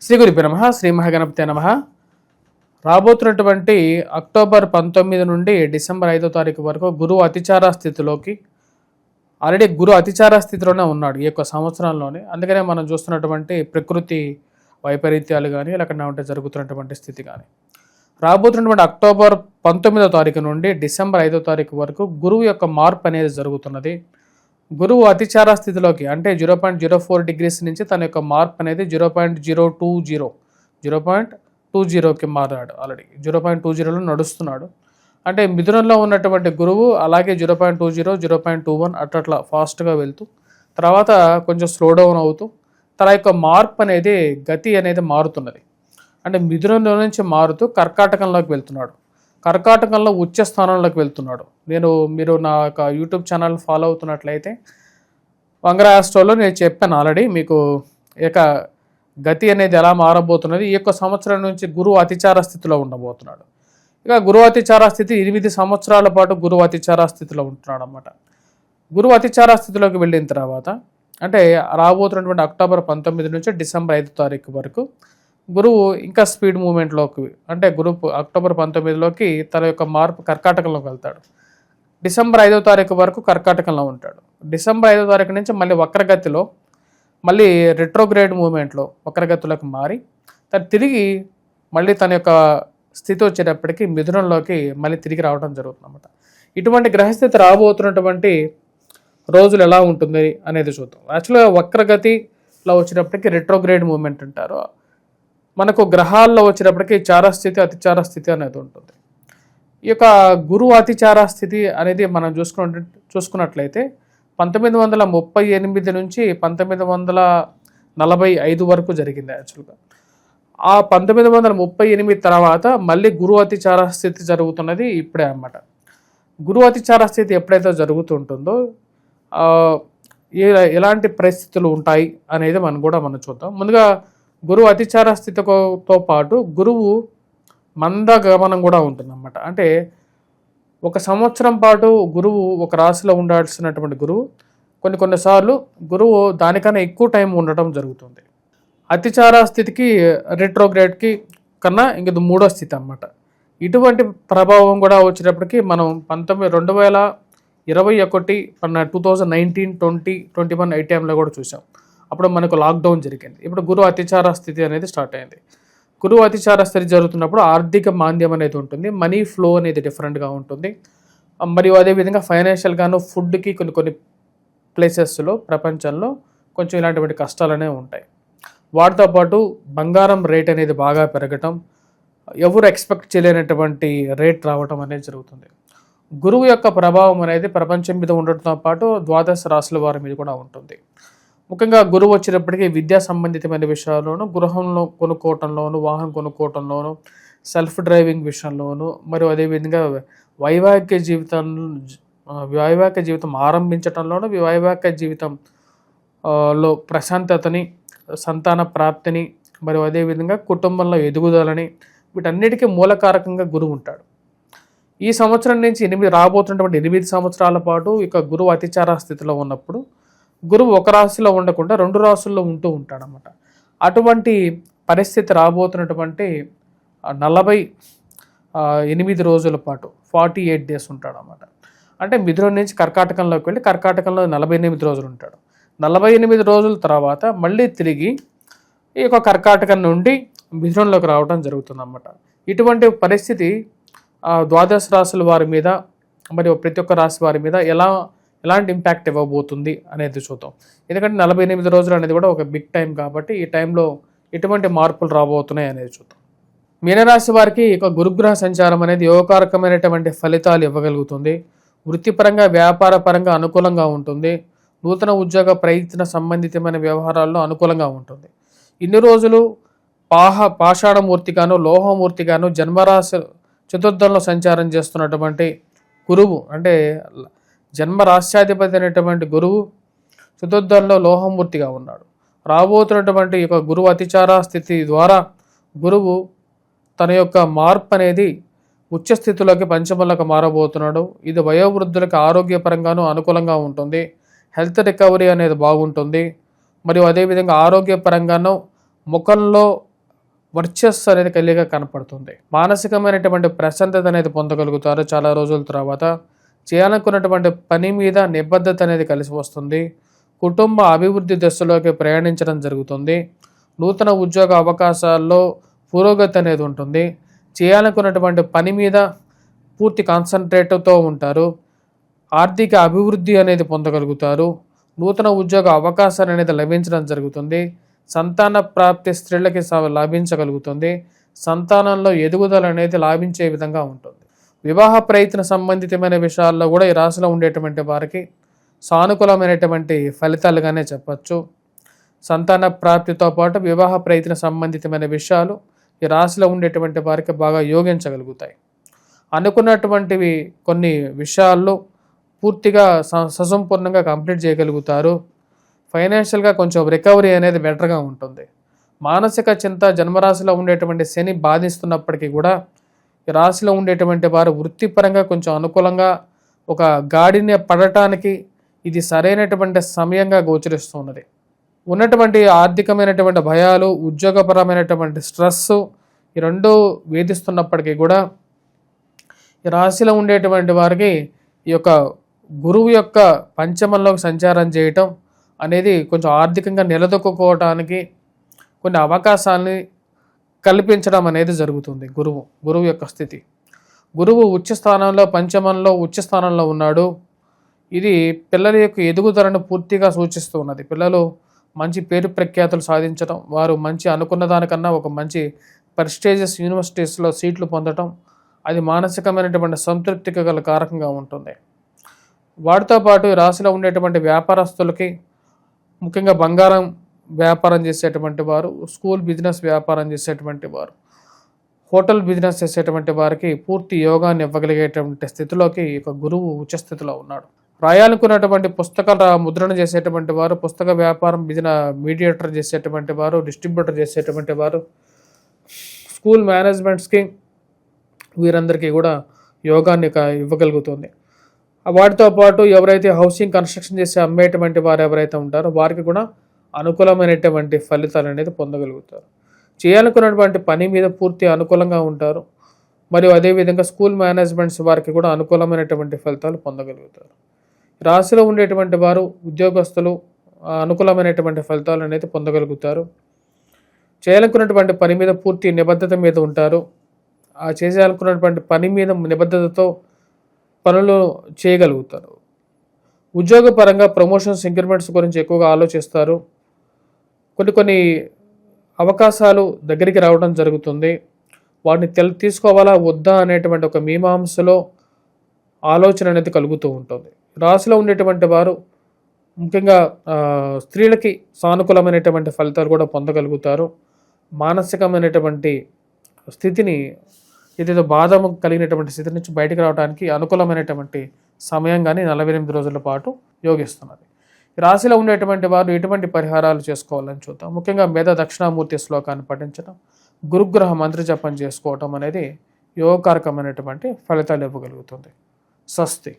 శ్రీ గురుభ్యో నమః. శ్రీ మహాగణపతే నమః. రాబోతున్నటువంటి అక్టోబర్ 19 నుండి డిసెంబర్ 5వ తారీఖు వరకు గురువు అతిచార స్థితిలోకి ఆల్రెడీ గురు అతిచార స్థితిలోనే ఉన్నాడు ఈ యొక్క సంవత్సరంలోనే. అందుకనే మనం చూస్తున్నటువంటి ప్రకృతి వైపరీత్యాలు కానీ లేకుండా ఉంటే జరుగుతున్నటువంటి స్థితి కానీ రాబోతున్నటువంటి అక్టోబర్ 19వ తారీఖు నుండి డిసెంబర్ 5వ తారీఖు వరకు గురువు యొక్క మార్పు అనేది జరుగుతున్నది. గురువు అతిచార స్థితిలోకి అంటే 0.04 డిగ్రీస్ నుంచి తన యొక్క మార్పు అనేది 0.20కి మారాడు. ఆల్రెడీ 0.20లో నడుస్తున్నాడు. అంటే మిథునంలో ఉన్నటువంటి గురువు అలాగే 0.20 0.21 అట్లా ఫాస్ట్గా వెళ్తూ తర్వాత కొంచెం స్లో డౌన్ అవుతూ తన యొక్క మార్పు అనేది గతి అనేది మారుతున్నది. అంటే మిథునంలో నుంచి మారుతూ కర్కాటకంలోకి వెళ్తున్నాడు. కర్కాటకంలో ఉచ్చ స్థానంలోకి వెళ్తున్నాడు. మీరు నా యొక్క యూట్యూబ్ ఛానల్ ఫాలో అవుతున్నట్లయితే వంగర ఆస్ట్రోలో నేను చెప్పాను ఆల్రెడీ మీకు ఇక గతి అనేది ఎలా మారబోతున్నది. ఈ యొక్క సంవత్సరం నుంచి గురువు అతిచార స్థితిలో ఉండబోతున్నాడు. ఇక గురువు అతిచార స్థితి 8 సంవత్సరాల పాటు గురువు అతిచార స్థితిలో ఉంటున్నాడు అన్నమాట. గురువు అతిచార స్థితిలోకి వెళ్ళిన తర్వాత అంటే రాబోతున్నటువంటి అక్టోబర్ 19 నుంచి డిసెంబర్ 5వ తారీఖు వరకు గురువు ఇంకా స్పీడ్ మూమెంట్లోకి అంటే గురువు అక్టోబర్ 19లోకి తన యొక్క మార్పు కర్కాటకంలోకి వెళ్తాడు. డిసెంబర్ 5వ తారీఖు వరకు కర్కాటకంలో ఉంటాడు. డిసెంబర్ 5వ తారీఖు నుంచి మళ్ళీ వక్రగతిలో మళ్ళీ రెట్రోగ్రేడ్ మూమెంట్లో వక్రగతిలోకి మారి తిరిగి మళ్ళీ తన యొక్క స్థితి వచ్చేటప్పటికి మిథునంలోకి మళ్ళీ తిరిగి రావడం జరుగుతుంది అన్నమాట. ఇటువంటి గ్రహస్థితి రాబోతున్నటువంటి రోజులు ఎలా ఉంటుంది అనేది చూద్దాం. యాక్చువల్గా వక్రగతిలో వచ్చినప్పటికీ రెట్రోగ్రేడ్ మూమెంట్ అంటారు. మనకు గ్రహాల్లో వచ్చినప్పటికీ చారస్థితి అతిచార స్థితి అనేది ఉంటుంది. ఈ యొక్క గురువు అతిచార స్థితి అనేది మనం చూసుకున్నట్లయితే 1938 నుంచి 1945 వరకు జరిగింది. యాక్చువల్గా ఆ 1938 తర్వాత మళ్ళీ గురువు అతిచార స్థితి జరుగుతున్నది ఇప్పుడే అన్నమాట. గురువు అతిచార స్థితి ఎప్పుడైతే జరుగుతుంటుందో ఎలాంటి పరిస్థితులు ఉంటాయి అనేది మనం చూద్దాం. ముందుగా గురువు అతిచార స్థితితో పాటు గురువు మందగమనం కూడా ఉంటుందన్నమాట. అంటే ఒక సంవత్సరం పాటు గురువు ఒక రాశిలో ఉండాల్సినటువంటి గురువు కొన్నిసార్లు గురువు దానికన్నా ఎక్కువ టైం ఉండటం జరుగుతుంది. అతిచార స్థితికి రెట్రోగ్రేడ్కి కన్నా ఇంక మూడో స్థితి అన్నమాట. ఇటువంటి ప్రభావం కూడా వచ్చేటప్పటికి మనం 2021 2019 20 21 ఈ టైంలో కూడా చూసాం. అప్పుడు మనకు లాక్డౌన్ జరిగింది. ఇప్పుడు గురువు అతిచార స్థితి అనేది స్టార్ట్ అయింది. గురువు అతిచార స్థితి జరుగుతున్నప్పుడు ఆర్థిక మాంద్యం అనేది ఉంటుంది. మనీ ఫ్లో అనేది డిఫరెంట్గా ఉంటుంది. మరియు అదేవిధంగా ఫైనాన్షియల్గాను ఫుడ్కి కొన్ని ప్లేసెస్లో ప్రపంచంలో కొంచెం ఇలాంటి కష్టాలు అనేవి ఉంటాయి. వాటితో పాటు బంగారం రేట్ అనేది బాగా పెరగటం, ఎవరు ఎక్స్పెక్ట్ చేయలేనటువంటి రేట్ రావటం అనేది జరుగుతుంది. గురువు యొక్క ప్రభావం అనేది ప్రపంచం మీద ఉండటంతో పాటు ద్వాదశ రాశుల వారి మీద కూడా ఉంటుంది. ముఖ్యంగా గురువు వచ్చేటప్పటికీ విద్యా సంబంధితమైన విషయాల్లోనూ, గృహంలో కొనుక్కోవటంలోను, వాహనం కొనుక్కోవటంలోను, సెల్ఫ్ డ్రైవింగ్ విషయంలోను, మరియు అదేవిధంగా వైవాహిక జీవితం ఆరంభించటంలోను, వైవాహిక జీవితంలో ప్రశాంతతని, సంతాన ప్రాప్తిని, మరియు అదేవిధంగా కుటుంబంలో ఎదుగుదలని వీటన్నిటికీ మూలకారకంగా గురువు ఉంటాడు. ఈ సంవత్సరం నుంచి రాబోతున్నటువంటి 8 సంవత్సరాల పాటు ఇక గురువు అతిచార స్థితిలో ఉన్నప్పుడు గురువు ఒక రాశిలో ఉండకుండా 2 రాశుల్లో ఉంటూ ఉంటాడనమాట. అటువంటి పరిస్థితి రాబోతున్నటువంటి 48 రోజుల పాటు 48 డేస్ ఉంటాడనమాట. అంటే మిథునం నుంచి కర్కాటకంలోకి వెళ్ళి కర్కాటకంలో 48 రోజులు ఉంటాడు. 48 రోజుల తర్వాత మళ్ళీ తిరిగి ఈ యొక్క కర్కాటకం నుండి మిథునంలోకి రావడం జరుగుతుందన్నమాట. ఇటువంటి పరిస్థితి ద్వాదశ రాశుల వారి మీద మరియు ప్రతి ఒక్క రాశి వారి మీద ఎలాంటి ఇంపాక్ట్ ఇవ్వబోతుంది అనేది చూద్దాం. ఎందుకంటే 48 రోజులు అనేది కూడా ఒక బిగ్ టైం కాబట్టి ఈ టైంలో ఎటువంటి మార్పులు రాబోతున్నాయి అనేది చూద్దాం. మీనరాశి వారికి ఇక గురుగ్రహ సంచారం అనేది యోగకారకమైనటువంటి ఫలితాలు ఇవ్వగలుగుతుంది. వృత్తిపరంగా వ్యాపార పరంగా అనుకూలంగా ఉంటుంది. నూతన ఉద్యోగ ప్రయత్న సంబంధితమైన వ్యవహారాల్లో అనుకూలంగా ఉంటుంది. ఇన్ని రోజులు పాషాఢమూర్తిగాను లోహమూర్తిగాను జన్మరాశి చతుర్థంలో సంచారం చేస్తున్నటువంటి గురువు అంటే జన్మరాశ్యాధిపతి అయినటువంటి గురువు చతుర్థంలో లోహమూర్తిగా ఉన్నాడు. రాబోతున్నటువంటి యొక్క గురువు అతిచార స్థితి ద్వారా గురువు తన యొక్క మార్పు అనేది ఉచ్చస్థితిలోకి పంచమంలోకి మారబోతున్నాడు. ఇది వయోవృద్ధులకు ఆరోగ్యపరంగానూ అనుకూలంగా ఉంటుంది. హెల్త్ రికవరీ అనేది బాగుంటుంది. మరియు అదేవిధంగా ఆరోగ్యపరంగానూ ముఖంలో వర్చస్సు అనేది కలిగా కనపడుతుంది. మానసికమైనటువంటి ప్రశాంతత అనేది పొందగలుగుతారు. చాలా రోజుల తర్వాత చేయాలనుకున్నటువంటి పని మీద నిబద్ధత అనేది కలిసి వస్తుంది. కుటుంబ అభివృద్ధి దశలోకి ప్రయాణించడం జరుగుతుంది. నూతన ఉద్యోగ అవకాశాల్లో పురోగతి అనేది ఉంటుంది. చేయాలనుకున్నటువంటి పని మీద పూర్తి కాన్సన్ట్రేట్తో ఉంటారు. ఆర్థిక అభివృద్ధి అనేది పొందగలుగుతారు. నూతన ఉద్యోగ అవకాశాలు అనేది లభించడం జరుగుతుంది. సంతాన ప్రాప్తి స్త్రీలకి లాభించగలుగుతుంది. సంతానంలో ఎదుగుదల అనేది లాభించే విధంగా ఉంటుంది. వివాహ ప్రయత్న సంబంధితమైన విషయాల్లో కూడా ఈ రాశిలో ఉండేటువంటి వారికి సానుకూలమైనటువంటి ఫలితాలుగానే చెప్పచ్చు. సంతాన ప్రాప్తితో పాటు వివాహ ప్రయత్న సంబంధితమైన విషయాలు ఈ రాశిలో ఉండేటువంటి వారికి బాగా యోగించగలుగుతాయి. అనుకున్నటువంటివి కొన్ని విషయాల్లో పూర్తిగా ససంపూర్ణంగా కంప్లీట్ చేయగలుగుతారు. ఫైనాన్షియల్గా కొంచెం రికవరీ అనేది బెటర్గా ఉంటుంది. మానసిక చింత జన్మరాశిలో ఉండేటువంటి శని బాధిస్తున్నప్పటికీ కూడా ఈ రాశిలో ఉండేటువంటి వారు వృత్తిపరంగా కొంచెం అనుకూలంగా ఒక గాడిని పడటానికి ఇది సరైనటువంటి సమయంగా గోచరిస్తున్నది. ఉన్నటువంటి ఆర్థికమైనటువంటి భయాలు, ఉద్యోగపరమైనటువంటి స్ట్రెస్ ఈ రెండు వేధిస్తున్నప్పటికీ కూడా ఈ రాశిలో ఉండేటువంటి వారికి ఈ యొక్క గురువు యొక్క పంచమంలోకి సంచారం చేయటం అనేది కొంచెం ఆర్థికంగా నిలదొక్కుకోవటానికి కొన్ని అవకాశాలని కల్పించడం అనేది జరుగుతుంది. గురువు యొక్క స్థితి, గురువు ఉచ్చ స్థానంలో పంచమంలో ఉచ్చ స్థానంలో ఉన్నాడు. ఇది పిల్లల యొక్క ఎదుగుదలను పూర్తిగా సూచిస్తూ ఉన్నది. పిల్లలు మంచి పేరు ప్రఖ్యాతులు సాధించడం, వారు మంచి అనుకున్న దానికన్నా ఒక మంచి ప్రెస్టీజియస్ యూనివర్సిటీస్లో సీట్లు పొందడం, అది మానసికమైనటువంటి సంతృప్తికి గల కారకంగా ఉంటుంది. వాటితో పాటు ఈ రాశిలో ఉండేటువంటి వ్యాపారస్తులకి, ముఖ్యంగా బంగారం వ్యాపారం చేసేటువంటి వారు, స్కూల్ బిజినెస్ వ్యాపారం చేసేటువంటి వారు, హోటల్ బిజినెస్ చేసేటువంటి వారికి పూర్తి యోగాన్ని ఇవ్వగలిగేటువంటి స్థితిలోకి ఒక గురువు ఉచ్చ స్థితిలో ఉన్నాడు. రాయాలనుకున్నటువంటి పుస్తకాల ముద్రణ చేసేటువంటి వారు, పుస్తక వ్యాపారం మీడియేటర్ చేసేటువంటి వారు, డిస్ట్రిబ్యూటర్ చేసేటువంటి వారు, స్కూల్ మేనేజ్మెంట్స్కి వీరందరికీ కూడా యోగాన్ని ఇవ్వగలుగుతుంది. వాటితో పాటు ఎవరైతే హౌసింగ్ కన్స్ట్రక్షన్ చేసి అమ్మేటువంటి వారు ఎవరైతే ఉంటారో వారికి కూడా అనుకూలమైనటువంటి ఫలితాలు అనేది పొందగలుగుతారు. చేయాలనుకున్నటువంటి పని మీద పూర్తి అనుకూలంగా ఉంటారు. మరియు అదేవిధంగా స్కూల్ మేనేజ్మెంట్స్ వారికి కూడా అనుకూలమైనటువంటి ఫలితాలు పొందగలుగుతారు. రాశిలో ఉండేటువంటి వారు ఉద్యోగస్తులు అనుకూలమైనటువంటి ఫలితాలు అనేది పొందగలుగుతారు. చేయాలనుకున్నటువంటి పని మీద పూర్తి నిబద్ధత మీద ఉంటారు. ఆ చేయాలనుకున్నటువంటి పని మీద నిబద్ధతతో పనులు చేయగలుగుతారు. ఉద్యోగపరంగా ప్రమోషన్స్, ఇంక్రిమెంట్స్ గురించి ఎక్కువగా ఆలోచిస్తారు. కొన్ని అవకాశాలు దగ్గరికి రావడం జరుగుతుంది. వాటిని తీసుకోవాలా వద్దా అనేటువంటి ఒక మీమాంసలో ఆలోచన అనేది కలుగుతూ ఉంటుంది. రాశిలో ఉండేటువంటి వారు ముఖ్యంగా స్త్రీలకి సానుకూలమైనటువంటి ఫలితాలు కూడా పొందగలుగుతారు. మానసికమైనటువంటి స్థితిని, ఏదైతే బాధ కలిగినటువంటి స్థితి నుంచి బయటకు రావడానికి అనుకూలమైనటువంటి సమయంగానే 48 రోజుల పాటు యోగిస్తున్నది. రాశిలో ఉండేటువంటి వారు ఎటువంటి పరిహారాలు చేసుకోవాలని చూద్దాం. ముఖ్యంగా మేధ దక్షిణామూర్తి శ్లోకాన్ని పఠించడం, గురుగ్రహ మంత్ర జపం చేసుకోవటం అనేది యోగకారకమైనటువంటి ఫలితాలు ఇవ్వగలుగుతుంది. స్వస్తి.